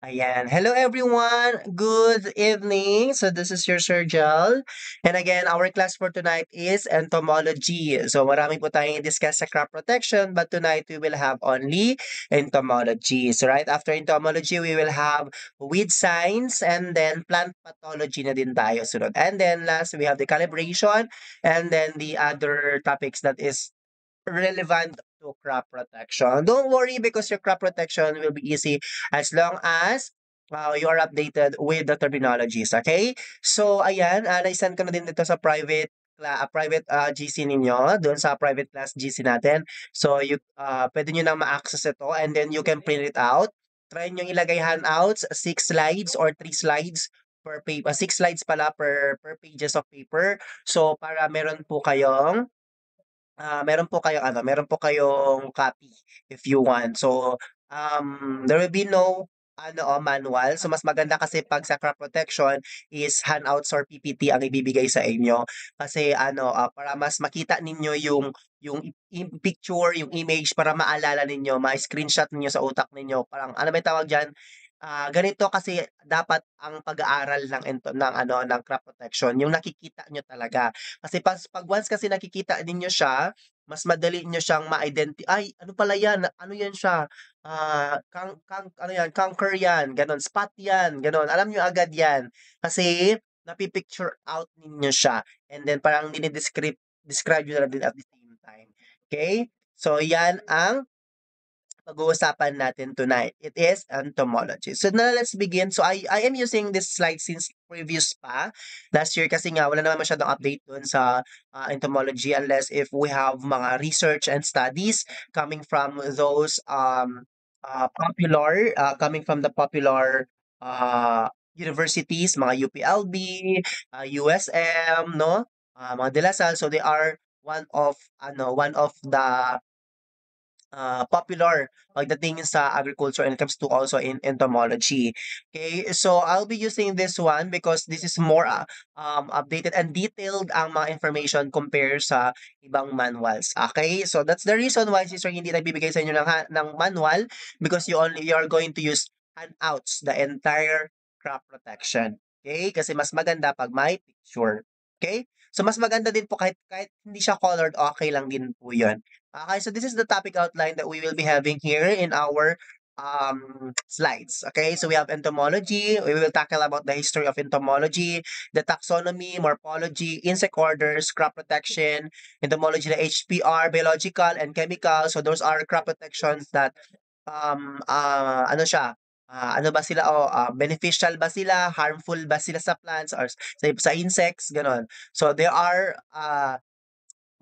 Ayan. Hello everyone. Good evening. So this is your Sir Jel. And again, our class for tonight is entomology. So marami po tayong discuss sa crop protection, but tonight we will have only entomology. So right after entomology, we will have weed science and then plant pathology na din tayo sunod. And then last, we have the calibration and then the other topics that is relevant to crop protection. Don't worry because your crop protection will be easy as long as you are updated with the terminologies, okay? So, ayan, na-send ko na din dito sa GC ninyo, doon sa private class GC natin. So, pwede nyo nang ma-access ito and then you can print it out. Try nyo ilagay handouts, 6 slides or 3 slides per paper, 6 slides pala per pages of paper. So, para meron po kayong copy if you want. So, there will be no manual. So, mas maganda kasi 'pag sa crop protection is handouts or PPT ang ibibigay sa inyo. Kasi para mas makita ninyo yung picture, yung image para maalala ninyo, ma-screenshot ninyo sa utak ninyo. Parang ano ba yung tawag diyan, ganito kasi dapat ang pag-aaral ng crop protection, yung nakikita niyo talaga. Kasi 'pag once kasi nakikita ninyo siya, mas madali niyo siyang "Ay, ano pala 'yan, ano 'yan siya, ano 'yan, conquer 'yan, gano'n, spot 'yan," gano'n. Alam niyo agad 'yan kasi napi-picture out ninyo siya and then parang describe niyo na din at the same time. Okay. So 'yan ang pag-uusapan natin tonight. It is entomology. So now let's begin. So I am using this slide since previous pa. Last year kasi nga wala naman masyadong update dun sa entomology unless if we have mga research and studies coming from those coming from the popular universities, mga UPLB, USM, no? Mga De La Salle. So they are one of the popular pagdating sa agriculture and it comes to also in entomology. Okay, so I'll be using this one because this is more updated and detailed ang mga information compare sa ibang manuals. Okay, so that's the reason why sister hindi nagbibigay sa inyo ng manual because you are going to use handouts the entire crop protection. Okay, kasi mas maganda pag may picture. Okay, so mas maganda din po kahit hindi siya colored, okay lang din po 'yon. Okay, so this is the topic outline that we will be having here in our slides. Okay, so we have entomology. We will tackle about the history of entomology, the taxonomy, morphology, insect orders, crop protection, entomology, the HPR, biological and chemical. So those are crop protections that ano siya, ano ba sila beneficial ba sila, harmful ba sila sa plants or sa insects, gano'n. So there are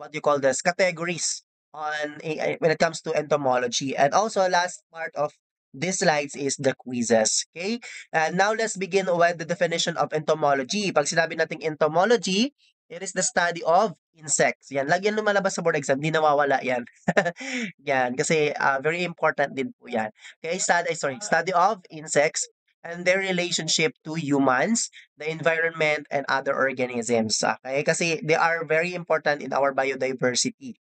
what do you call this, categories when it comes to entomology. And also last part of these slides is the quizzes. Okay? And now let's begin with the definition of entomology. Pag sinabi nating entomology, it is the study of insects. Yan, lagi yan lumalabas sa board exam, di nawawala yan. Yan, kasi very important din po yan. Okay, study of insects and their relationship to humans, the environment, and other organisms. Okay? Kasi they are very important in our biodiversity.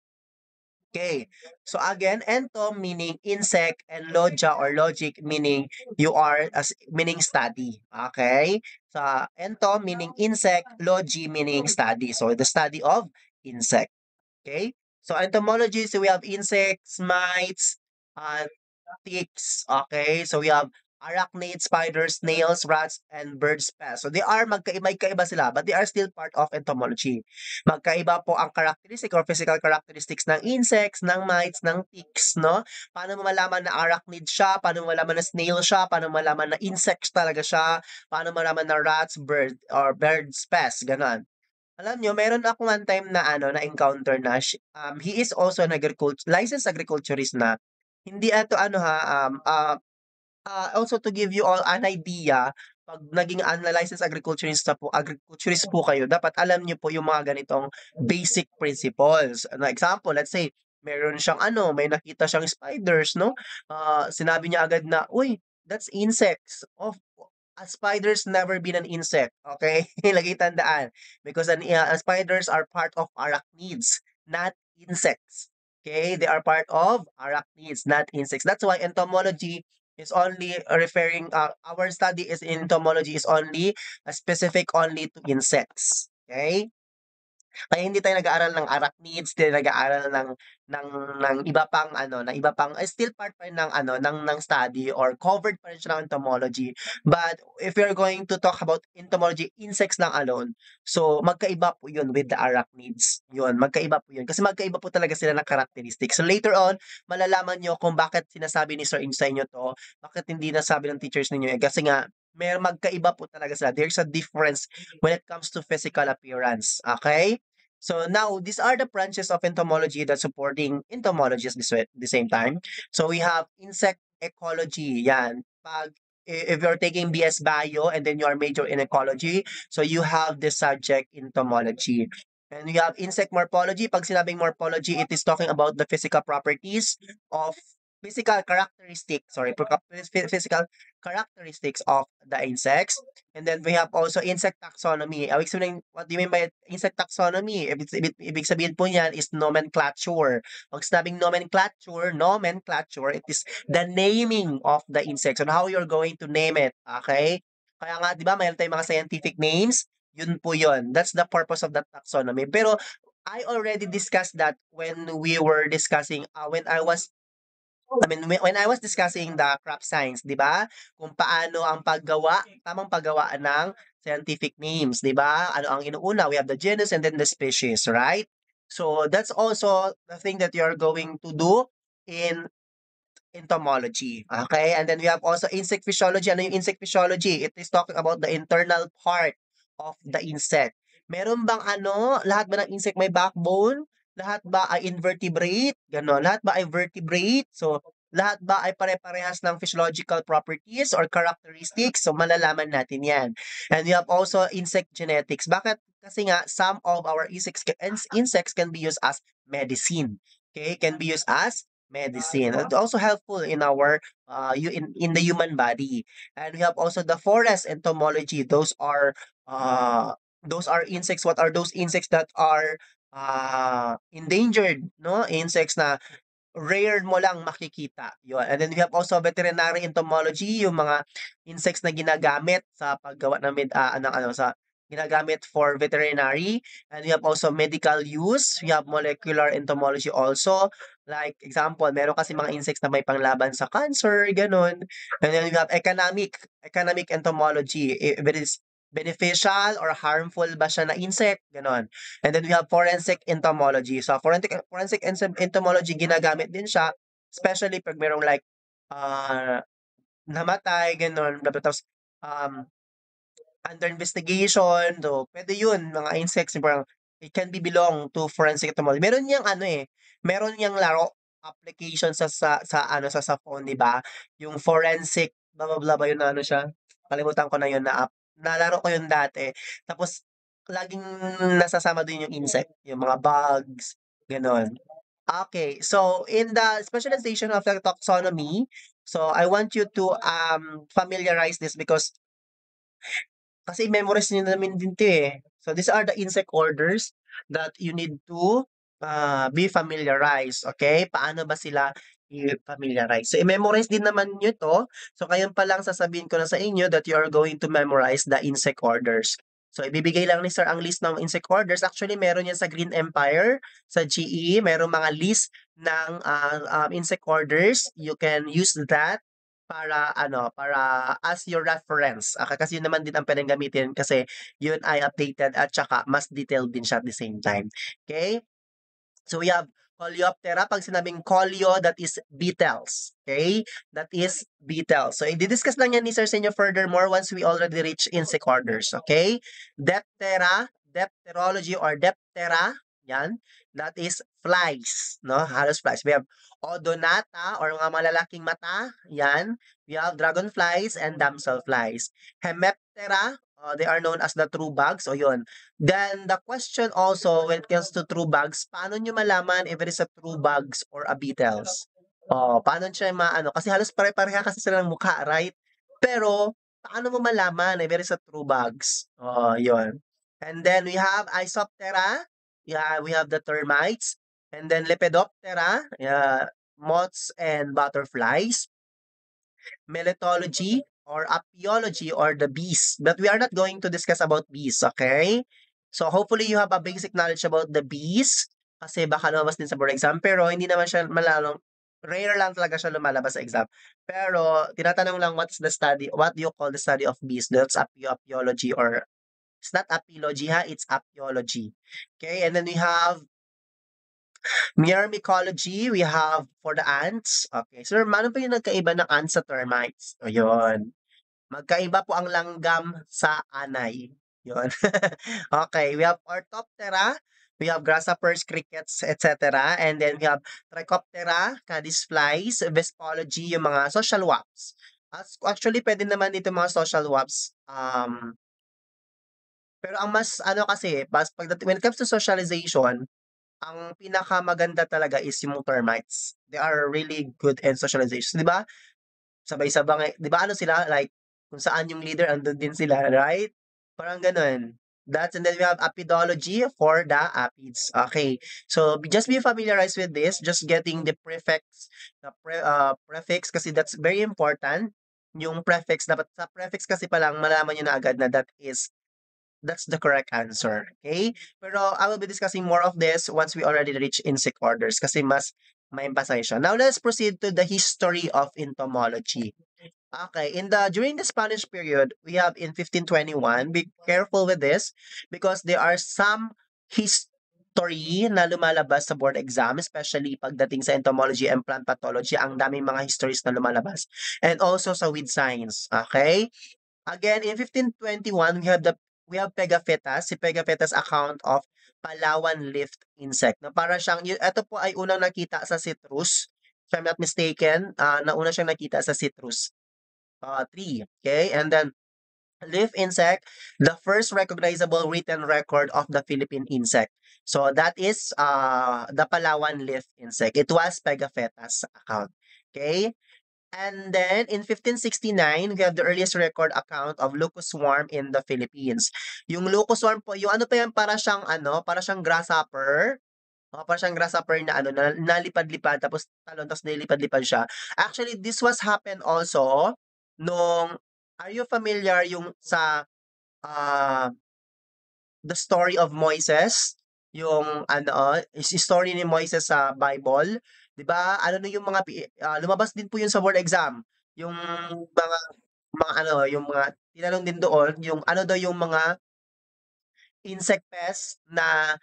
Okay. So again, ento meaning insect and logia or logic meaning meaning study. Okay? So ento meaning insect, logi meaning study. So the study of insect. Okay? So entomology, so we have insects, mites, uh, ticks, okay? So we have arachnids, spiders, snails, rats, and birds pests. So they are magkaiba sila, but they are still part of entomology. Magkaiba po ang characteristic or physical characteristics ng insects, ng mites, ng ticks, no? Paano mo malaman na arachnid siya? Paano mo malaman na snail siya? Paano mo malaman na insects talaga siya? Paano mo malaman na rats, birds, pests, ganon. Alam niyo meron ako one time na na-encounter na he is also an licensed agriculturist na. Hindi ato also to give you all an idea, 'pag naging licensed agriculturist po kayo, dapat alam niyo po yung mga ganitong basic principles. Ano, example, let's say, meron siyang may nakita siyang spiders, no? Sinabi niya agad na, "Uy, that's insects." A spider's never been an insect, okay? Lagi tandaan. Because spiders are part of arachnids, not insects. Okay? They are part of arachnids, not insects. That's why entomology is only referring, our study is in entomology is only specific only to insects. Okay? Kaya hindi tayo nag-aaral ng arachnids, hindi tayo nag-aaral ng ng iba pang ano, ng iba pang still part pa rin ng ano, ng study or covered pa rin siya ng entomology. But if you're going to talk about entomology, insects lang alone, so magkaiba po 'yun with the arachnids. 'Yun, magkaiba po 'yun kasi magkaiba po talaga sila ng characteristics. So later on, malalaman niyo kung bakit sinasabi ni Sir Inch sa inyo 'to, bakit hindi nasabi ng teachers ninyo, eh, kasi nga magkaiba po talaga sila. There's a difference when it comes to physical appearance. Okay? So now these are the branches of entomology that supporting entomology at the same time. So we have insect ecology. Yan. If you're taking BS Bio and then you are major in ecology, so you have the subject entomology. And we have insect morphology. Pag sinabing morphology, it is talking about the physical properties of physical characteristics, sorry, physical characteristics of the insects. And then we have also insect taxonomy. Ibig sabihin, what do you mean by insect taxonomy? Ibig sabihin po niyan is nomenclature. Pag sinabing nomenclature, it is the naming of the insects and how you're going to name it. Okay? Kaya nga, di ba, mayroon tayong mga scientific names. Yun po yun. That's the purpose of the taxonomy. Pero I already discussed that when we were discussing, when I was discussing the crop science, 'di ba? Kung paano ang tamang paggawa ng scientific names, 'di ba? Ano ang inuuna? We have the genus and then the species, right? So that's also the thing that you're going to do in entomology. Okay? And then we have also insect physiology. Ano yung insect physiology? It is talking about the internal part of the insect. Meron bang ano, lahat ba ng insect may backbone? Lahat ba ay invertebrate? Ganon. Lahat ba ay vertebrate? So, lahat ba ay pare-parehas ng physiological properties or characteristics? So, malalaman natin yan. And we have also insect genetics. Bakit? Kasi nga, some of our insects can be used as medicine. Okay? Can be used as medicine. And also helpful in our in the human body. And we have also the forest entomology. Those are insects. What are those insects that are endangered, no? Insects na rare mo lang makikita. Yun. And then we have also veterinary entomology, yung mga insects na ginagamit sa paggawa ng sa ginagamit for veterinary. And we have also medical use. We have molecular entomology also. Like example, meron kasi mga insects na may panglaban sa cancer, ganun. And then we have economic entomology. If it is beneficial or harmful ba siya na insect, ganun. And then we have forensic entomology. So entomology ginagamit din siya especially pag merong like namatay gano'n tapos um under investigation. So puwede 'yun mga insects yung parang it can be belong to forensic entomology. Meron niyang ano, meron niyang laro application sa phone, 'di ba? Yung forensic blah, blah, blah ba yun na ano siya, kalimutan ko na yun na app. Nalaro ko yun dati tapos laging nasasama dun yung insect, yung mga bugs, gano'n. Okay, so in the specialization of the taxonomy, so I want you to familiarize this because kasi memorize niyo namin din 'to, eh. So these are the insect orders that you need to, be familiarized, okay? Paano ba sila i-familiarize? So i-memorize din naman niyo 'to. So ngayon pa lang sasabihin ko na sa inyo that you are going to memorize the insect orders. So ibibigay lang ni sir ang list ng insect orders. Actually meron yan sa Green Empire, sa GE, merong mga list ng, insect orders. You can use that para ano, para as your reference. Kasi yun naman din ang puwedeng gamitin kasi yun ay updated at tsaka mas detailed din siya at the same time, okay? So we have Coleoptera. Pag sinabing Coleo, that is beetles. Okay? That is beetles. So i-discuss lang yan ni Sir Senyo furthermore once we already reach insect orders. Okay? Dipterology or Diptera. Yan. That is flies. No? Halos flies. We have Odonata or mga malalaking mata. Yan. We have dragonflies and damselflies. Hemiptera. They are known as the true bugs. O yun. Then the question also when it comes to true bugs, paano nyo malaman if it is a true bugs or a beetles? Paano siya maano? Kasi halos pare-pareha kasi sila ng mukha, right? Pero paano mo malaman if it is a true bugs? Yun. And then we have Isoptera. Yeah, we have the termites. And then Lepidoptera, yeah, moths and butterflies. Melitology or apiology or the bees. But we are not going to discuss about bees, okay? So hopefully you have a basic knowledge about the bees kasi baka lumabas din sa board exam pero hindi naman siya malalong rare lang talaga siya lumalabas sa exam. Pero tinatanong lang what do you call the study of bees? That's apiology or it's not apiology ha, it's apiology. Okay, and then we have myrmecology, we have for the ants. Okay, so ano pa yung nagkaiba ng ants sa termites? O yun. Magkaiba po ang langgam sa anay. Yun. Okay, we have Orthoptera, we have grasshoppers, crickets, etc. And then we have Trichoptera, caddisflies, Vespology, yung mga social wasps. Actually, pwede naman dito mga social wasps. Pero ang mas ano kasi, when it comes to socialization, ang pinakamaganda talaga is yung termites. They are really good in socialization. 'Di ba? Sabay-sabay 'di ba ano sila, like, kung saan yung leader andun din sila, right? Parang gano'n. And then we have apidology for the apids. Okay. So, just be familiarized with this, just getting the prefix kasi that's very important. Yung prefix, dapat sa prefix kasi palang malaman niyo na agad na that's the correct answer. Okay? Pero I will be discussing more of this once we already reach insect orders kasi mas ma-emphasize siya. Now let's proceed to the history of entomology. Okay, during the Spanish period, we have in 1521, be careful with this because there are some history na lumalabas sa board exam, especially pagdating sa entomology and plant pathology, ang daming mga histories na lumalabas. And also sa with science, okay? Again, in 1521, we have Pegaphetas, si Pegaphetas account of Palawan leafed insect. Na para siyang, ito po ay unang nakita sa citrus. If I'm not mistaken, nauna siyang nakita sa citrus tree. Okay, and then leaf insect, the first recognizable written record of the Philippine insect. So that is the Palawan leaf insect. It was Pegaphetas account. Okay, and then in 1569, we have the earliest record account of locust swarm in the Philippines. Yung locust swarm po, yung ano pa yan, para siyang grasshopper. Para siyang grasshopper na ano, na nalipad-lipad tapos talon, tapos nilipad-lipad siya. Actually, this was happened also nung, are you familiar yung sa ah, the story of Moises? Yung ano, story ni Moises sa Bible, 'di ba? Ano na yung lumabas din po yun sa board exam. Yung mga ano, yung mga tinanong din doon, yung ano daw yung mga insect pest na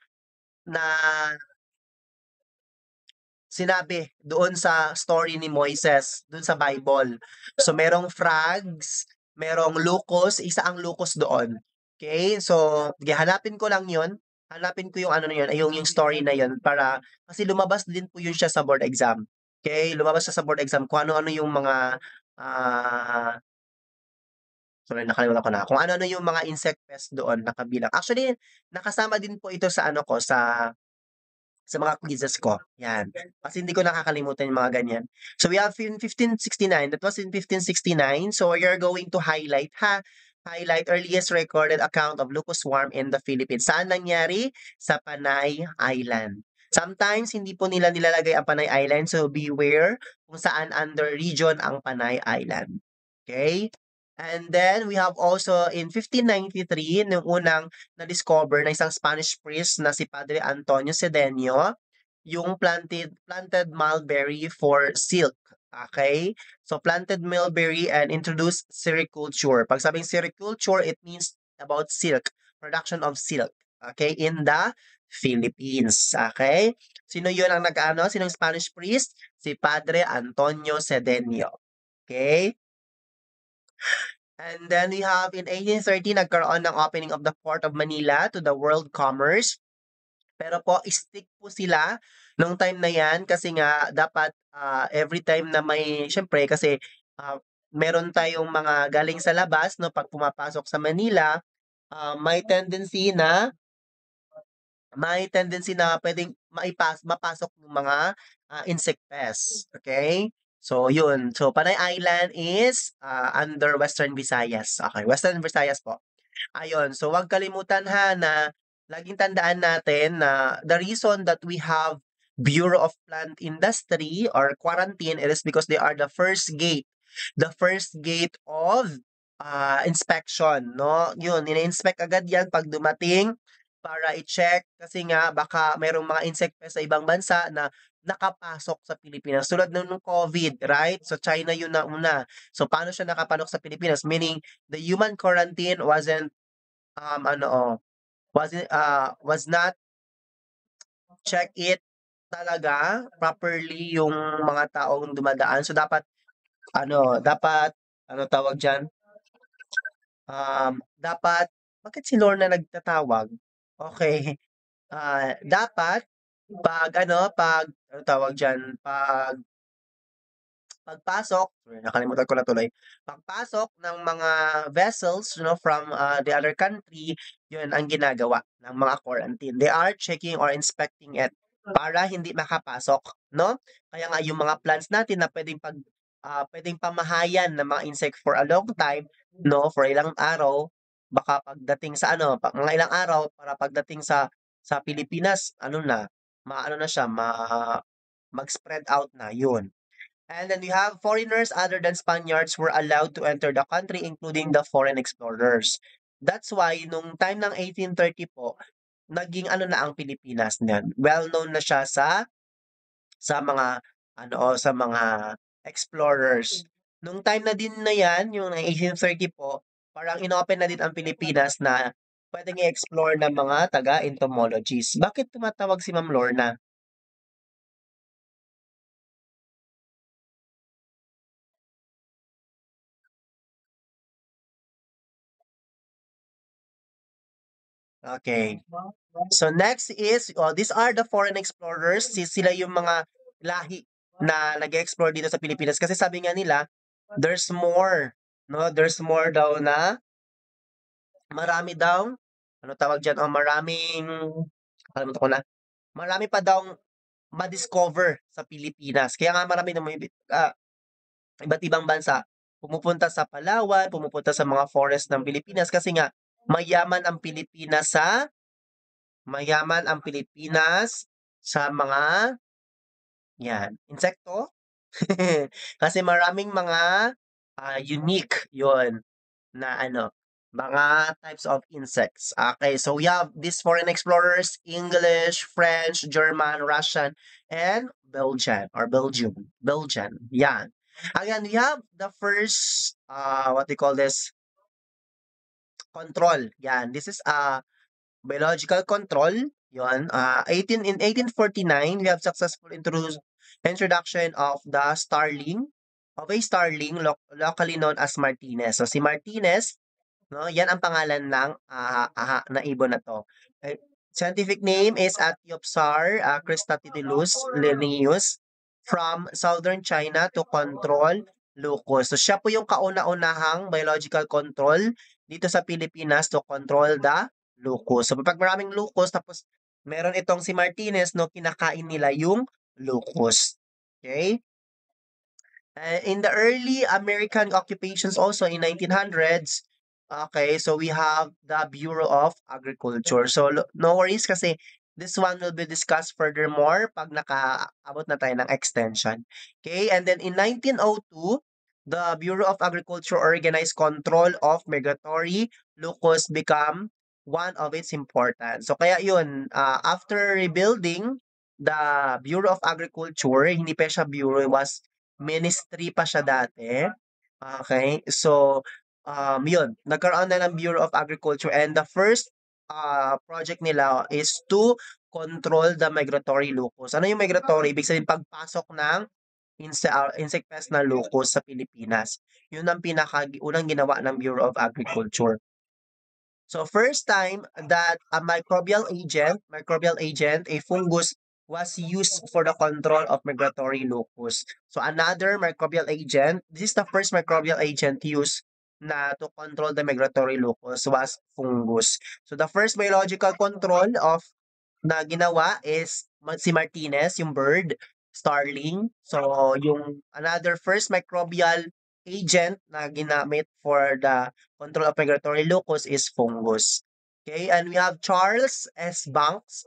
sinabi doon sa story ni Moises, doon sa Bible. So merong frogs, merong locust, isa ang locust doon. Okay? So, sige, hanapin ko lang 'yon. Hanapin ko yung ano na 'yon, yung story na 'yon para kasi lumabas din po 'yun siya sa board exam. Okay? Lumabas siya sa board exam kung ano-ano yung mga sorry, nakalimutan ko na. Kung ano-ano yung mga insect pest doon nakabilang. Actually, nakasama din po ito sa ano ko, sa mga quizzes ko, 'yan. Kasi hindi ko nakakalimutan yung mga ganyan. So we have in 1569, that was in 1569. So we are going to highlight earliest recorded account of locust swarm in the Philippines. Saan nangyari? Sa Panay Island. Sometimes hindi po nila nilalagay ang Panay Island, so beware kung saan under region ang Panay Island. Okay? And then we have also in 1593, nung unang na-discover na isang Spanish priest na si Padre Antonio Sedeño, yung planted mulberry for silk. Okay? So planted mulberry and introduced sericulture. Pag sabing sericulture, it means about silk, production of silk. Okay? In the Philippines. Okay? Sino yun ang nag-ano? Sinong Spanish priest? Si Padre Antonio Sedeño. Okay? And then we have in 1830, nagkaroon ng opening of the Port of Manila to the world commerce. Pero po, stick po sila nung time na yan kasi nga dapat every time na syempre kasi meron tayong mga galing sa labas, no, pag pumapasok sa Manila, may tendency na pwedeng mapasok ng mga insect pests. Okay? So, yun. So, Panay Island is under Western Visayas. Okay, Western Visayas po. Ayun. So, wag kalimutan ha na laging tandaan natin na the reason that we have Bureau of Plant Industry or quarantine, it is because they are the first gate the first gate of inspection, no? Yun, ina-inspect agad yan pag dumating para i-check kasi nga baka merong mga insect pest sa ibang bansa na nakapasok sa Pilipinas. Tulad nung COVID, right? So China yun na una. So paano siya nakapasok sa Pilipinas? Meaning the human quarantine wasn't ano was not check it talaga properly yung mga taong dumadaan. So dapat ano tawag diyan, dapat bakit si Lorna nagtatawag? Okay, dapat 'pag ano, 'pag ano tawag diyan, pagpasok, sorry nakalimutan ko na tuloy. Pagpasok ng mga vessels, from, the other country, 'yun ang ginagawa ng mga quarantine. They are checking or inspecting it para hindi makapasok, 'no? Kaya nga yung mga plants natin na puwedeng pamahayan ng mga insect for a long time, 'no, for ilang araw, baka pagdating sa ano, mga ilang araw para pagdating sa Pilipinas ano na, maano na siya, mag-spread out na, 'yun. And then we have foreigners other than Spaniards were allowed to enter the country, including the foreign explorers. That's why nung time ng 1830 po, naging ano na ang Pilipinas niyan. Well known na siya sa mga sa mga explorers. Nung time na din na 'yan, yung 1830 po, parang inopen na din ang Pilipinas na puwedeng i-explore ng mga taga-entomologists. Bakit tumatawag si Ma'am Lorna? Okay. So next is, these are the foreign explorers. Sila yung mga lahi na nag-explore dito sa Pilipinas. Kasi sabi nga nila, there's more. No? There's more daw na marami daw, ano tawag dyan, kalimutan ko na, marami pa daw ma-discover sa Pilipinas. Kaya nga marami ng iba't ibang bansa pumupunta sa Palawan, pumupunta sa mga forest ng Pilipinas kasi nga mayaman ang Pilipinas sa mayaman ang Pilipinas sa mga 'yan, insekto. Kasi maraming mga, unique 'yun na mga types of insects. Okay, so we have these foreign explorers, English, French, German, Russian, and Belgian, 'yan. Again, we have the first, what they call this, control, 'yan. This is, biological control, yon. 1849, we have successful introduction of a starling locally known as Martinez. So si Martinez, no, yan ang pangalan ng na ibon na to. Eh, scientific name is Atiopsar cristatidilus linnaeus from southern China to control locust. So siya po yung kauna-unahang biological control dito sa Pilipinas to control the locust. So pag maraming locust tapos meron itong si Martinez, no, kinakain nila yung locust. Okay? In the early American occupations also in 1900s, okay, so we have the Bureau of Agriculture. So no worries kasi this one will be discussed furthermore pag nakaabot na tayo ng extension. Okay, and then in 1902, the Bureau of Agriculture organized control of migratory locusts become one of its importance. So kaya yun, after rebuilding the Bureau of Agriculture, hindi pa siya bureau, it was ministry pa siya dati. Okay, so, yun, nagkaroon na ng Bureau of Agriculture and the first, project nila is to control the migratory locust. Ano yung migratory? Ibig sabihin pagpasok ng insect pest na locust sa Pilipinas. Yun ang unang ginawa ng Bureau of Agriculture. So first time that a microbial agent, a fungus, was used for the control of migratory locusts. So another microbial agent, this is the first microbial agent used na to control the migratory locust was fungus. So the first biological control of na ginawa is si Martinez, yung bird, starling. So yung another first microbial agent na ginamit for the control of migratory locust is fungus. Okay, and we have Charles S. Banks.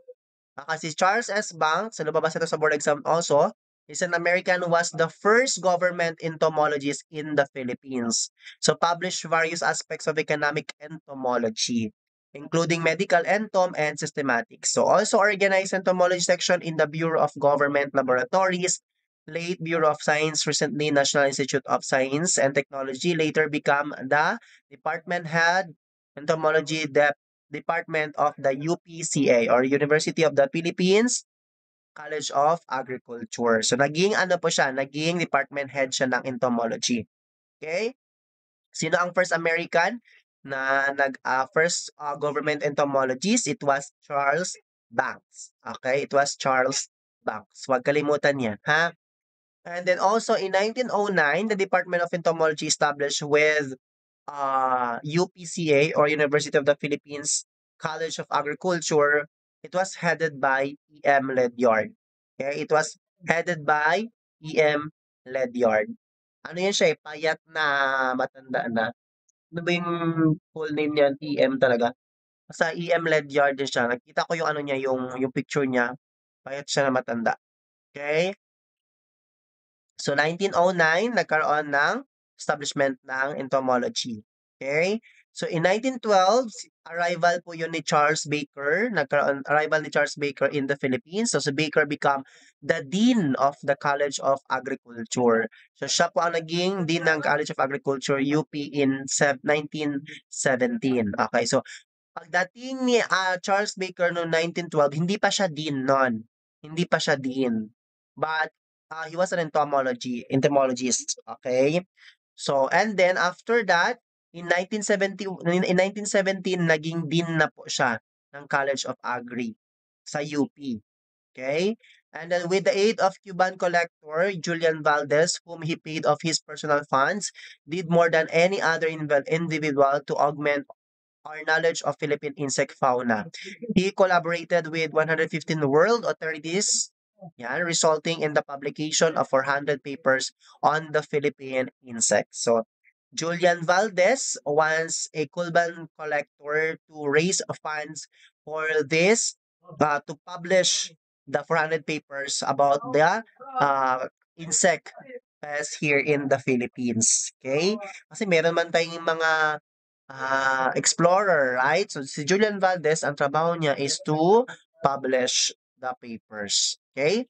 Kasi Charles S. Banks, so lumabas ito sa board exam also. is an American, was the first government entomologist in the Philippines. So published various aspects of economic entomology, including medical entom and systematics. So also organized entomology section in the Bureau of Government Laboratories, late Bureau of Science, recently National Institute of Science and Technology, later become the department head entomology department of the UPCA or University of the Philippines College of Agriculture. So naging ano po siya, naging department head siya ng entomology. Okay? Sino ang first American na first government entomologist? It was Charles Banks. Okay? It was Charles Banks. Huwag kalimutan yan, ha? And then also in 1909, the Department of Entomology established with UPCA or University of the Philippines College of Agriculture. It was headed by E.M. Ledyard. Okay, it was headed by E.M. Ledyard. Ano yan siya eh, payat na matanda na. Ano ba yung full name niyan? E.M. talaga. Sa E.M. Ledyard din siya. Nakita ko yung ano niya, yung picture niya. Payat siya na matanda. Okay? So 1909, nagkaroon ng establishment ng entomology. Okay? So in 1912, arrival po yun ni Charles Baker, arrival ni Charles Baker in the Philippines. So si Baker become the Dean of the College of Agriculture. So siya po ang naging Dean ng College of Agriculture UP in 1917. Okay, so pagdating ni Charles Baker noong 1912, hindi pa siya dean noon. Hindi pa siya dean. But he was an entomologist. Okay? So, and then after that, in 1917, naging dean na po siya ng College of Agri sa UP. Okay? And then with the aid of Cuban collector Julian Valdez, whom he paid off his personal funds, did more than any other individual to augment our knowledge of Philippine insect fauna. He collaborated with 115 world authorities, yan, resulting in the publication of 400 papers on the Philippine insects. So, Julian Valdez wants a Cuban collector to raise funds for this, to publish the 400 papers about the insect pest here in the Philippines. Okay? Kasi meron man tayong mga explorer, right? So si Julian Valdez, ang trabaho niya is to publish the papers. Okay?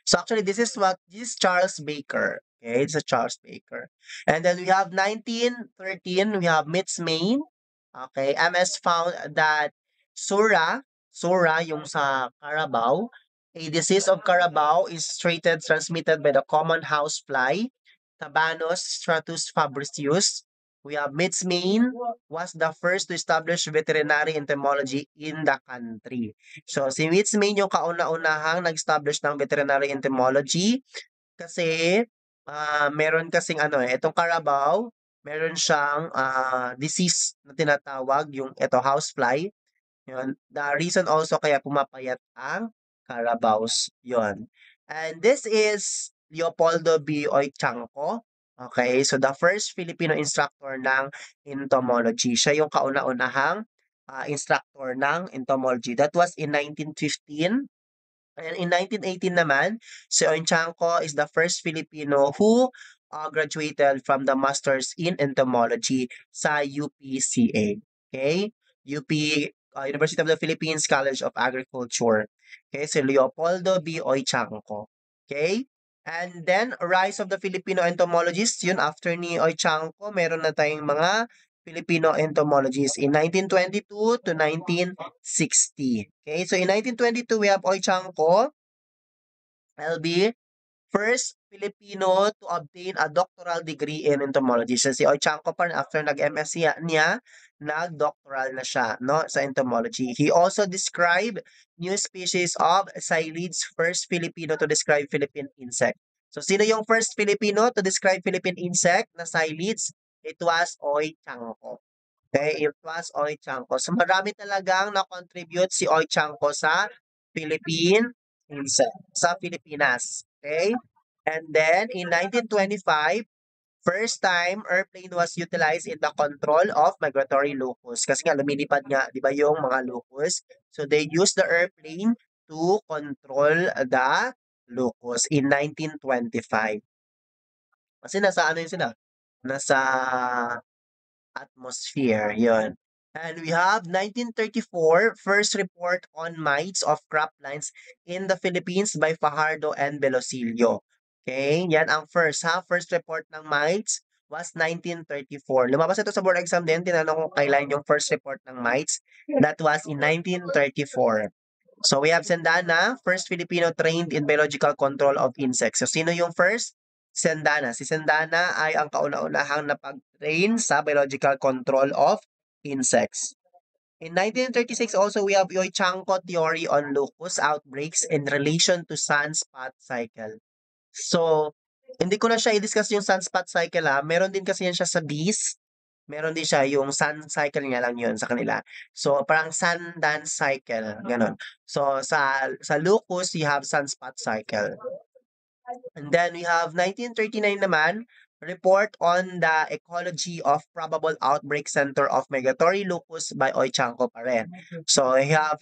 So actually, this is Charles Baker. Okay, it's a Charles Baker. And then we have 1913, we have Mitz Main. Okay, MS found that Sura yung sa Carabao, a disease of Carabao is transmitted by the common housefly, Tabanos stratus fabricius. We have Mitzmain was the first to establish veterinary entomology in the country. So, si Mitzmain yung kauna-unahang nag-establish ng veterinary entomology kasi meron kasing ano eh, itong Carabao, meron siyang disease na tinatawag yung ito housefly. Yun. The reason also kaya pumapayat ang Carabaos. Yun. And this is Leopoldo B. Oichanco. Okay, so the first Filipino instructor ng entomology. Siya yung kauna-unahang instructor ng entomology. That was in 1915. And in 1918 naman, si Oichanco is the first Filipino who graduated from the Masters in Entomology sa UPCA. Okay? UP, University of the Philippines College of Agriculture. Okay? Si Leopoldo B. Oichanco. Okay? And then, rise of the Filipino entomologists, yun, after ni Oichanco, meron na tayong mga Filipino entomologists in 1922 to 1960. Okay, so in 1922, we have Oichanco, LB, first Filipino to obtain a doctoral degree in entomology. So si Oichanco pa after nag-MSc niya, nag-doctoral na siya no, sa entomology. He also described new species of Psyllids, first Filipino to describe Philippine insect. So sino yung first Filipino to describe Philippine insect na Psyllids? It was Oichanco. Okay, it was Oichanco. So marami talagang na-contribute si Oichanco sa Philippine insect, sa Pilipinas. Okay? And then in 1925, first time airplane was utilized in the control of migratory locust. Kasi nga lumilipad nga, 'di ba, yung mga locust. So they used the airplane to control the locus in 1925. Kasi nasa ano yun sila, nasa atmosphere, yon. And we have 1934, first report on mites of croplands in the Philippines by Fajardo and Velosilio. Okay, yan ang first ha. First report ng mites was 1934. Lumabas ito sa board exam din. Tinanong ko kailan yung first report ng mites. That was in 1934. So we have Sendana, first Filipino trained in biological control of insects. So sino yung first? Sendana. Si Sendana ay ang kauna-unahang napag-train sa biological control of insects. In 1936 also we have Yoy-Chanko theory on locust outbreaks in relation to sunspot cycle. So, hindi ko na siya i-discuss yung sunspot cycle meron din kasi yan siya sa bees. Meron din siya yung sun cycle niya lang yun sa kanila. So, parang sun dance cycle, gano'n. So, sa locust, you have sunspot cycle. And then we have 1939 naman, report on the ecology of probable outbreak center of migratory locust by Oichanco pa rin. So, we have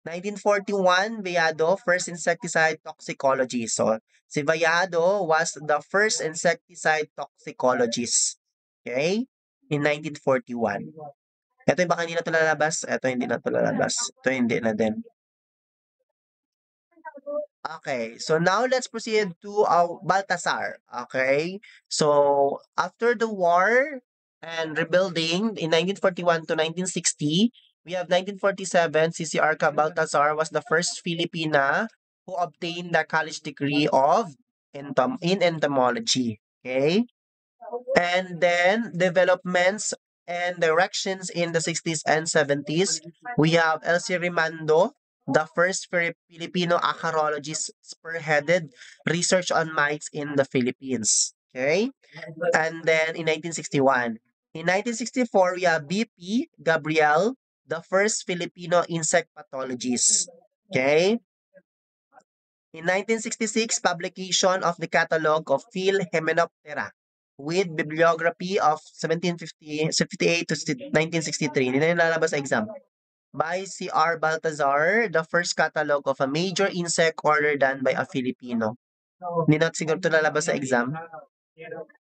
1941, Vallado, first insecticide toxicology. So, si Vallado was the first insecticide toxicologist. Okay? In 1941. Ito yung baka hindi na ito lalabas. Ito hindi na ito lalabas. Ito hindi na din. Okay, so now let's proceed to Baltasar. Okay, so after the war and rebuilding in 1941 to 1960, we have 1947, CCR Baltasar was the first Filipina who obtained the college degree of in entomology. Okay, and then developments and directions in the 60s and 70s. We have Elsie Rimando, the first Filipino acarologist spearheaded research on mites in the Philippines. Okay? And then in 1961. In 1964, we have BP Gabriel, the first Filipino insect pathologist. Okay? In 1966, publication of the Catalog of Philhymenoptera with bibliography of 1758 to 1963. Hindi na yung lalabas sa exam. By C.R. Baltazar, the first catalog of a major insect order done by a Filipino. Hindi na siguro ito lalabas sa exam.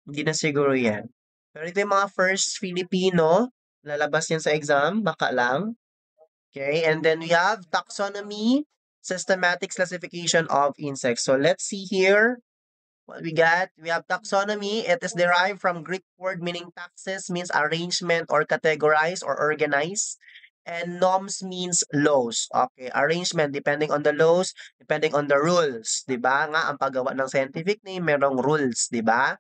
Hindi na siguro yan. Pero ito yung mga first Filipino, lalabas yan sa exam, baka lang. Okay, and then we have taxonomy, systematic classification of insects. So let's see here what we got. We have taxonomy. It is derived from Greek word meaning taxes, means arrangement or categorize or organize. And norms means laws. Okay, arrangement depending on the laws, depending on the rules. Diba nga, ang paggawa ng scientific name, merong rules. Diba?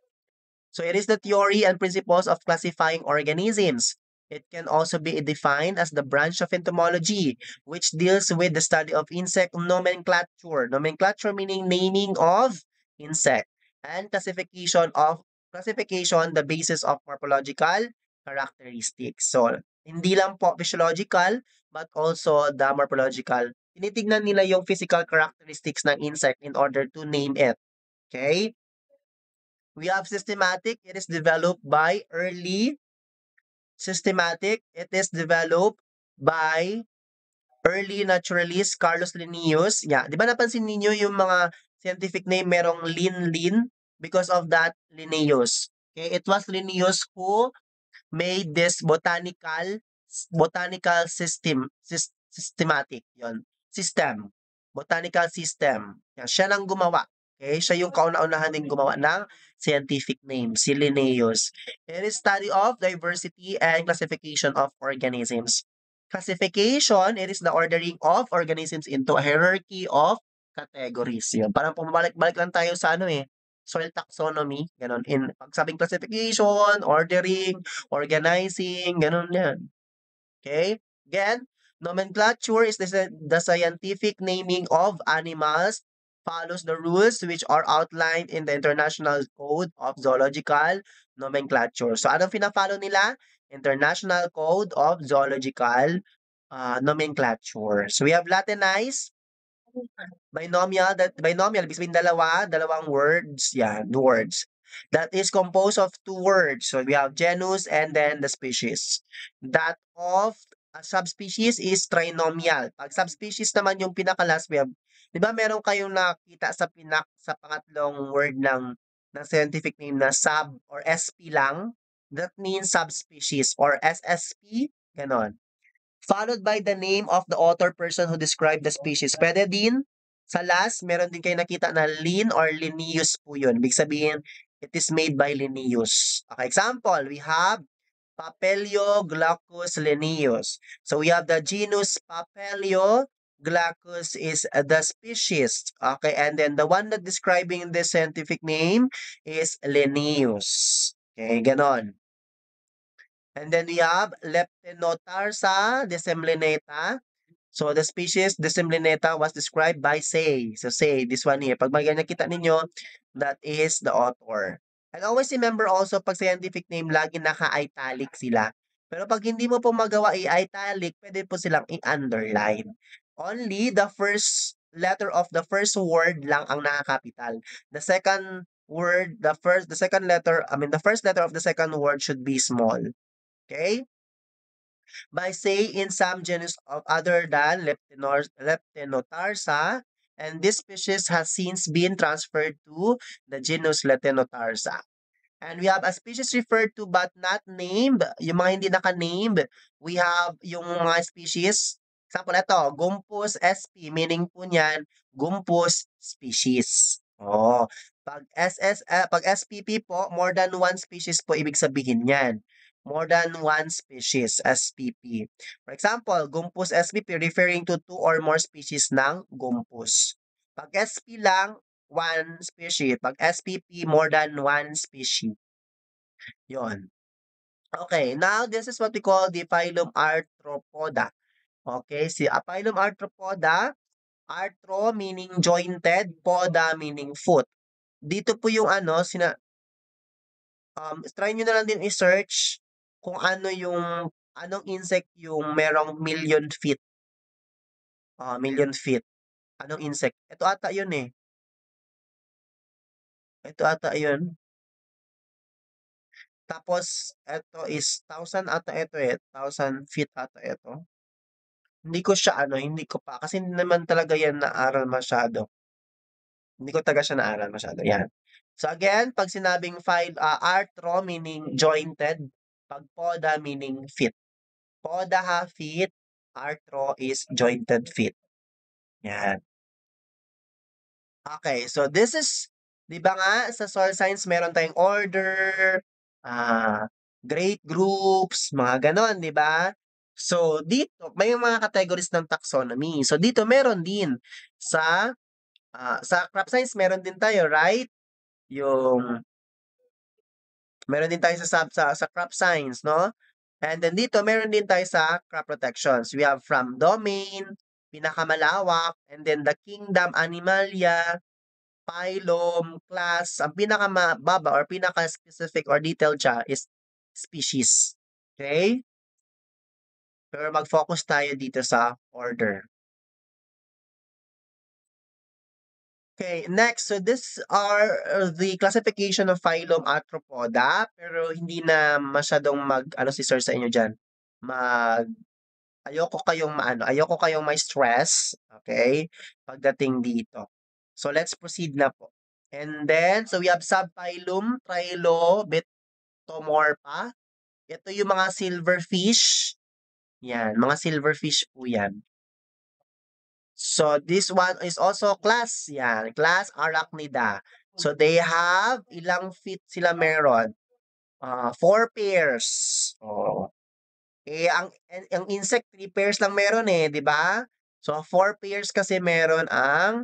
So it is the theory and principles of classifying organisms. It can also be defined as the branch of entomology, which deals with the study of insect nomenclature. Nomenclature meaning naming of insect. And classification, the basis of morphological characteristics. So, hindi lang po physiological, but also the morphological. Tinitignan nila yung physical characteristics ng insect in order to name it. Okay? We have systematic. It is developed by early naturalist Carlos Linnaeus. Yeah, 'di ba napansin ninyo yung mga scientific name merong Lin because of that Linnaeus. Okay, it was Linnaeus who made this botanical systematic yon system botanical system. Yan, siya lang gumawa. Okay, siya yung kauna-unahan din gumawa ng scientific name, si Linnaeus. It is study of diversity and classification of organisms. Classification, it is the ordering of organisms into a hierarchy of categories. Yun. Parang pumabalik-balik lang tayo sa soil taxonomy, ganun. In pagsabing classification, ordering, organizing, ganun yan. Okay? Again, nomenclature is the scientific naming of animals, follows the rules which are outlined in the International Code of Zoological Nomenclature. So, anong fina-follow nila? International Code of Zoological Nomenclature. So, we have Latinized, binomial, ibig sabihin dalawang words, yan, words. That is composed of two words. So we have genus and then the species. That of subspecies is trinomial. Pag subspecies naman yung pinaka-last we have, 'di ba meron kayong nakita sa pangatlong word ng scientific name na sub or SP lang? That means subspecies or SSP, gano'n. Followed by the name of the author person who described the species. Puwede din sa last meron din kayo nakita na Lin or Linnaeus po 'yun. Ibig sabihin, it is made by Linnaeus. Okay, example, we have Papilio-Glaucus linnaeus. So we have the genus Papilio. Glaucus is the species. Okay, and then the one that describing the scientific name is Linnaeus. Okay, ganon. And then we have Leptenotarsa disseminata. So the species Disseminata was described by Say. So Say, this one here. Pag may nakita ninyo, that is the author. And always remember also, pag scientific name, lagi naka-italic sila. Pero pag hindi mo po magawa i-italic, pwede po silang i-underline. Only the first letter of the first word lang ang naka-capital. The second word, the second letter, the first letter of the second word should be small. Okay? By say in some genus of other than Leptenotarsa, and this species has since been transferred to the genus Leptenotarsa. And we have a species referred to but not named, yung mga hindi naka-named. We have yung mga species, example ito, Gumpus sp, meaning po niyan, Gumpus species. Oh, pag SPP po, more than one species po ibig sabihin niyan. More than one species, SPP. For example, Gumpus SPP referring to two or more species ng Gumpus. Pag SP lang, one species. Pag SPP, more than one species. Yon. Okay, now this is what we call the phylum Arthropoda. Okay, si phylum Arthropoda, arthro meaning jointed, poda meaning foot. Dito po yung try nyo na lang din i-search kung anong insect yung merong million feet. Million feet. Anong insect? Ito ata yun eh. Ito ata yun. Tapos, ito is 1,000 ata ito eh. 1,000 feet ata ito. Hindi ko pa. Kasi hindi naman talaga yan naaral masyado. Hindi ko talaga siya naaral masyado. Yan. So again, pag sinabing arthro meaning jointed, pag poda meaning feet. Poda ha, feet. Arthro is jointed feet. Yan. Okay, so this is, di ba nga, sa soil science meron tayong order, grade groups, mga ganon, di ba? So, dito, may mga categories ng taxonomy. So, dito meron din sa crop science, meron din tayo, right? Meron din tayo sa crop science, no? And then dito, meron din tayo sa crop protections. We have from domain, pinakamalawak, and then the kingdom, animalia, phylum, class, ang pinakamababa or pinaka-specific or detailed siya is species. Okay? Pero mag-focus tayo dito sa order. Okay, next. So this are the classification of phylum Arthropoda, pero hindi na masyadong si sir sa inyo diyan. Ayoko kayong may stress, okay? Pagdating dito. So let's proceed na po. And then, so we have subphylum Trilobectomorpha. Ito yung mga silverfish. Yan, mga silverfish po yan. So this one is also class. Yan, class Arachnida. So they have ilang feet sila meron? 4 pairs. Oh. Eh, ang insect, 3 pairs lang meron eh, di ba? So, 4 pairs kasi meron ang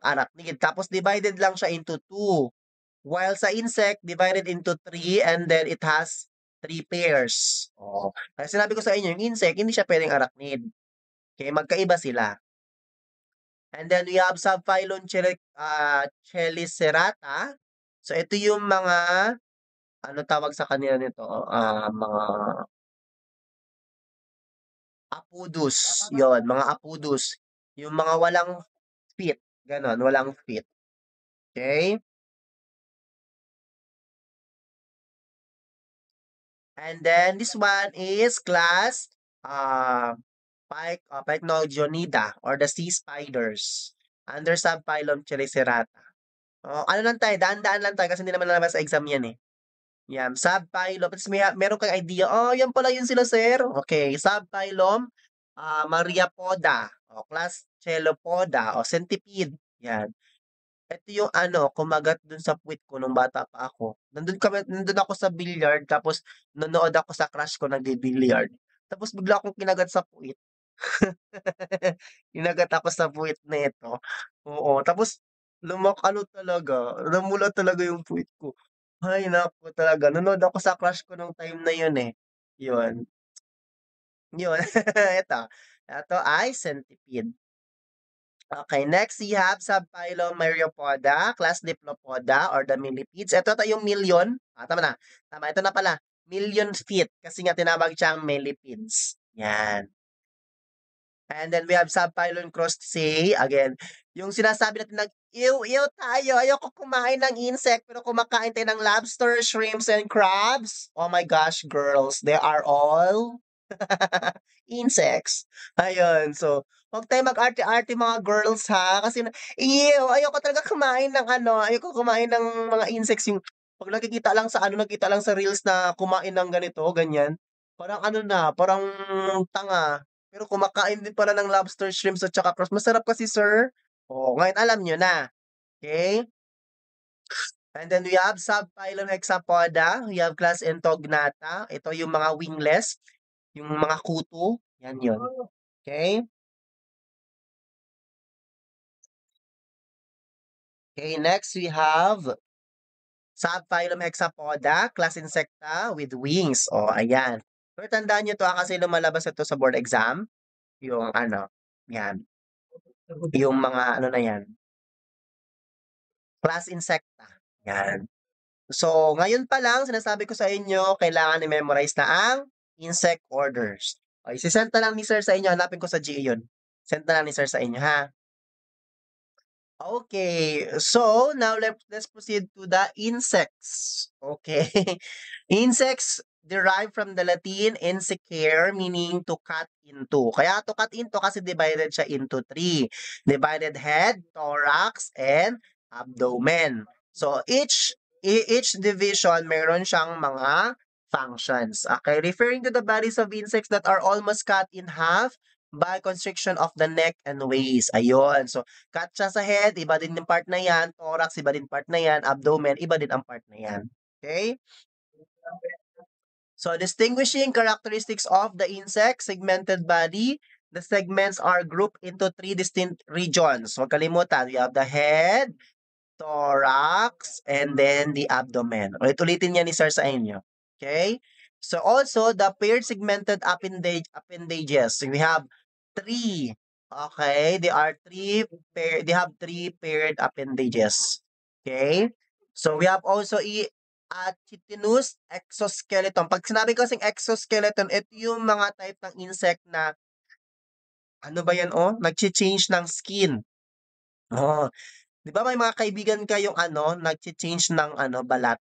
arachnid. Tapos, divided lang siya into 2. While sa insect, divided into 3 and then it has 3 pairs. Oh. Kaya sinabi ko sa inyo, yung insect, hindi siya pwedeng arachnid. Okay, magkaiba sila. And then we have subphylum Chelicerata. So, ito yung mga tawag sa kanila nito? Mga apudus. Yon, mga apudus. Yung mga walang feet. Ganon, walang feet. Okay? And then this one is class Pycnogonida or the sea spiders under subphylum Chelicerata. Oh, ano lang tayo, daan-daan lang tayo kasi hindi naman lalabas sa exam yan eh. Yan, subphylum. Tapos meron kang idea, oh, yan pala yun sila, sir. Okay, subphylum, Mariapoda, o class Chelopoda, o centipede. Yan. Ito yung ano, kumagat dun sa puwit ko nung bata pa ako. Nandun ako sa billiard, tapos nanood ako sa crush ko nagbi-billiard. Tapos bigla akong kinagat sa puwit. Kinagat ako sa puwit nito. Oo, tapos ano talaga, namula talaga yung puwit ko. Ay naku talaga, nanood ako sa crush ko nung time na yun, eh. Yun, yun. Eto ay centipede. Okay, next we have subphylum Myriapoda, class Diplopoda or the millipedes. Ito yung million. Tama na. Tama, ito na pala. Million feet kasi nga tinawag siyang millipedes. Yan. And then we have subphylum Crustaceae. Again, yung sinasabi natin nag ew tayo. Ayoko kumain ng insect pero kumakain tayo ng lobster, shrimps, and crabs. Oh my gosh, girls, they are all insects. Ayun, so, huwag tayong mag-arte-arte mga girls ha, kasi ew, ayoko talaga kumain ng ano, ayoko kumain ng mga insects yung 'pag nakikita lang sa reels na kumain ng ganito, ganyan, parang ano na, parang tanga. Pero kumakain din pala ng lobster, shrimps at tsaka crabs, masarap kasi sir. Oh, ngayon alam niyo na, okay. And then we have subphylum Hexapoda, we have class Entognata, ito yung mga wingless, yung mga kuto, yan yun. Okay? Okay, next we have subphylum Hexapoda, class Insecta with wings. O, ayan. Pero tandaan nyo to kasi lumalabas ito sa board exam. Yung ano, yan. Yung mga ano na yan, class Insecta. Yan. So, ngayon pa lang, sinasabi ko sa inyo, kailangan i-memorize na ang insect orders. O, isi-send na lang ni sir sa inyo. Hanapin ko sa GA yun. Send na lang ni sir sa inyo, ha? Okay, so now let's proceed to the insects. Okay, insects derive from the Latin insecere, meaning to cut into. Kaya to cut into kasi divided siya into three. Divided head, thorax, and abdomen. So each division meron siyang mga functions. Okay, referring to the bodies of insects that are almost cut in half by constriction of the neck and waist. Ayun. So cut siya sa head, iba din yung part na yan. Thorax, iba din part na yan. Abdomen, iba din ang part na yan. Okay? So, distinguishing characteristics of the insect, segmented body. The segments are grouped into three distinct regions. Huwag kalimutan, we have the head, thorax, and then the abdomen. Ulit-ulitin niya ni sir sa inyo. Okay? So, also, the paired segmented appendages. So, we have three. Okay? They have three paired appendages. Okay? So, we have also chitinous exoskeleton. Pag sinabi ko kasing exoskeleton, ito yung mga type ng insect na, ano ba yan, oh? Nag-change ng skin. Oh, 'di ba may mga kaibigan kayong ano, nagche-change ng ano, balat?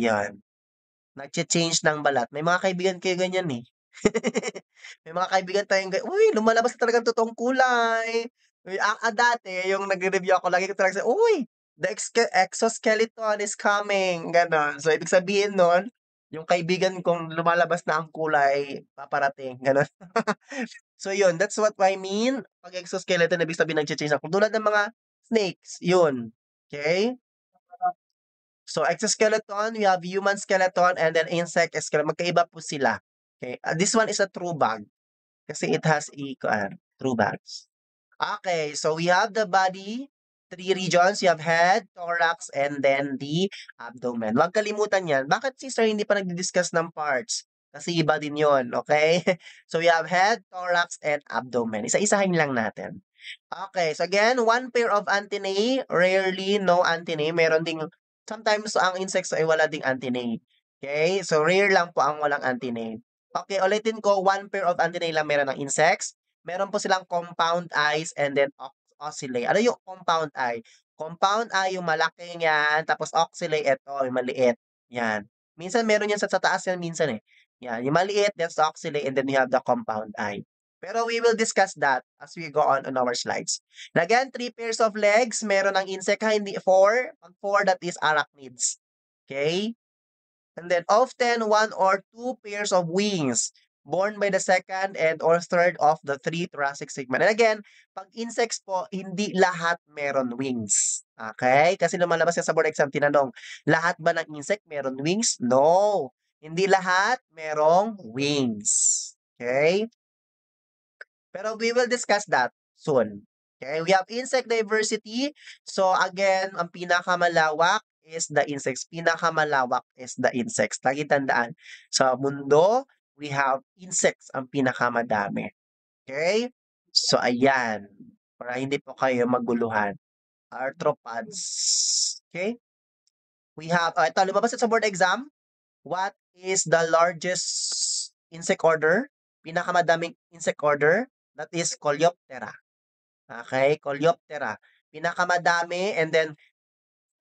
Yan. Nagche-change ng balat. May mga kaibigan kayo ganyan, eh. May mga kaibigan tayong "Uy, lumalabas na talagang totoong kulay." Uy, dati yung nagre-review ako lagi ko talaga "Uy, the exoskeleton is coming." Gano'n. So, ibig sabihin nun, yung kaibigan kong lumalabas na ang kulay paparating, gano'n. So yun, that's what I mean 'pag exoskeleton ibig sabihin nagche-change ako tulad ng mga snakes, yun. Okay. So exoskeleton, we have human skeleton and then insect skeleton, magkaiba po sila. Okay, this one is a true bag kasi it has true bags. Okay, so we have the body, three regions. You have head, thorax, and then the abdomen. Huwag kalimutan yan. Bakit si sir hindi pa nagdi-discuss ng parts? Kasi iba din yon, okay? So we have head, thorax, and abdomen. Isa-isahin lang natin. Okay, so again, one pair of antennae, rarely no antennae. Meron ding, sometimes ang insects ay wala ding antennae. Okay, so rare lang po ang walang antennae. Okay, ulitin ko, one pair of antennae lang meron ng insects. Meron po silang compound eyes and then ocelli. Ano yung compound eye? Compound I yung malaking yan, tapos oxalate ito yung maliit, yan. Minsan meron yan sa taas yan minsan, eh. Yan, yung maliit, that's the oxalate, and then you have the compound I. Pero we will discuss that as we go on our slides. And again, 3 pairs of legs, meron ang insect, hindi 4. Pag 4, that is arachnids. Okay? And then often 1 or 2 pairs of wings born by the second and or third of the 3 thoracic segment. And again, pag insects po, hindi lahat meron wings. Okay? Kasi lumalabas yan sa board exam, tinanong, lahat ba ng insect meron wings? No. Hindi lahat merong wings. Okay? Pero we will discuss that soon. Okay? We have insect diversity. So again, ang pinakamalawak is the insects. Pinakamalawak is the insects. Lagi tandaan, sa mundo, we have insects ang pinakamadami. Okay? So ayan, para hindi po kayo maguluhan. Arthropods. Okay? We have, ito, lumabas ito sa board exam. What is the largest insect order? Pinakamadaming insect order? That is Coleoptera. Okay, Coleoptera. Pinakamadami, and then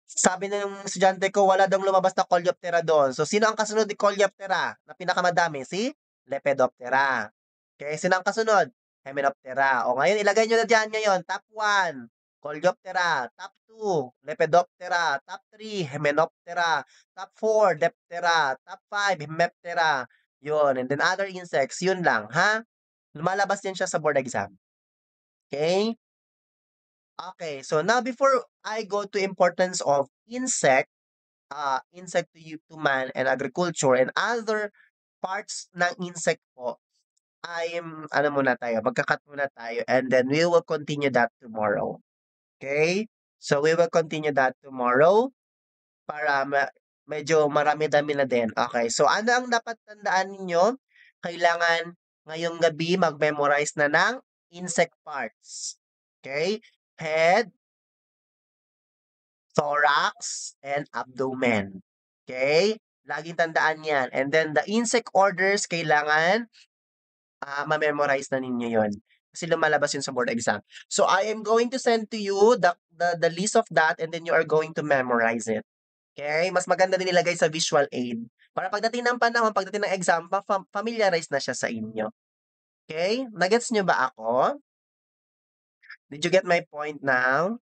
sabi ng estudyante ko, wala daw lumabas na Coleoptera doon. So, sino ang kasunod ni Coleoptera na pinakamadami? Si Lepidoptera. Okay, sino ang kasunod? Hymenoptera. O ngayon, ilagay nyo na dyan ngayon. Top 1, Coleoptera. Top 2, Lepidoptera. Top 3, Hymenoptera. Top 4, Diptera. Top 5, Hemiptera. Yun. And then other insects, yun lang, ha? Lumalabas din siya sa board exam. Okay? Okay, so now before I go to importance of insect to man and agriculture and other parts ng insect po, ano muna tayo, magka-cut muna tayo, and then we will continue that tomorrow. Okay? So we will continue that tomorrow para medyo marami-dami na din. Okay, so ano ang dapat tandaan ninyo? Kailangan ngayong gabi mag-memorize na ng insect parts. Okay? Head, thorax, and abdomen. Okay? Laging tandaan yan. And then the insect orders, kailangan ma-memorize na ninyo yon. Kasi lumalabas yun sa board exam. So I am going to send to you the list of that, and then you are going to memorize it. Okay? Mas maganda din ilagay sa visual aid. Para pagdating ng panahon, pagdating ng exam, familiarize na siya sa inyo. Okay? Nagets nyo ba ako? Did you get my point now?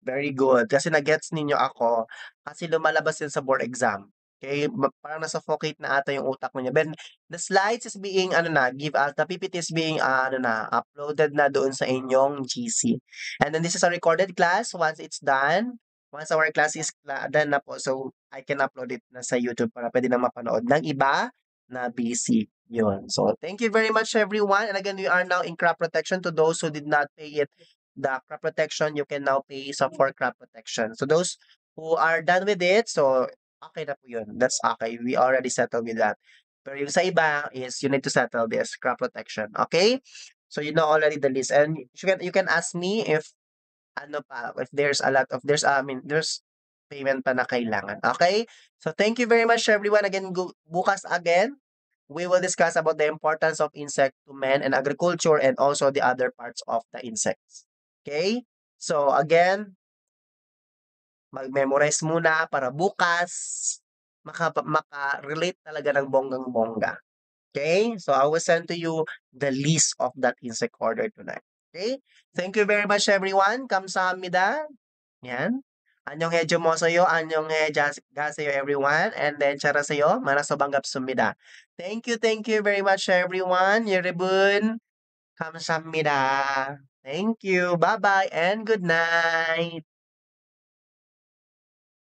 Very good. Kasi na-gets ninyo ako. Kasi lumalabas yun sa board exam. Okay? Parang nasuffocate na ata yung utak niyo. Then, the slides is being, the PPT is being, uploaded na doon sa inyong GC. And then, this is a recorded class. Once it's done, once our class is done na po, so I can upload it na sa YouTube para pwede na mapanood ng iba na busy. Yun. So, thank you very much, everyone. And again, we are now in crop protection to those who did not pay it the crop protection, you can now pay some for crop protection. So those who are done with it, so okay na po yun. That's okay. We already settled with that. Pero yung sa iba is you need to settle this crop protection. Okay? So you know already the list. And you can ask me if if there's a lot of there's payment pa na kailangan. Okay? So thank you very much everyone. Again, bukas again, we will discuss about the importance of insect to men and agriculture and also the other parts of the insects. Okay? So again, mag-memorize muna para bukas maka-relate talaga ng bonggang-bongga. Okay? So I will send to you the list of that insect order tonight. Okay? Thank you very much everyone. Kamsahamnida. Yan. Anyong hejo mo sa'yo, anyong ga sa'yo everyone, and then chara sa'yo, manasobanggap sumida. Thank you very much everyone. Yerebun. 감사합니다. Thank you. Bye-bye and good night.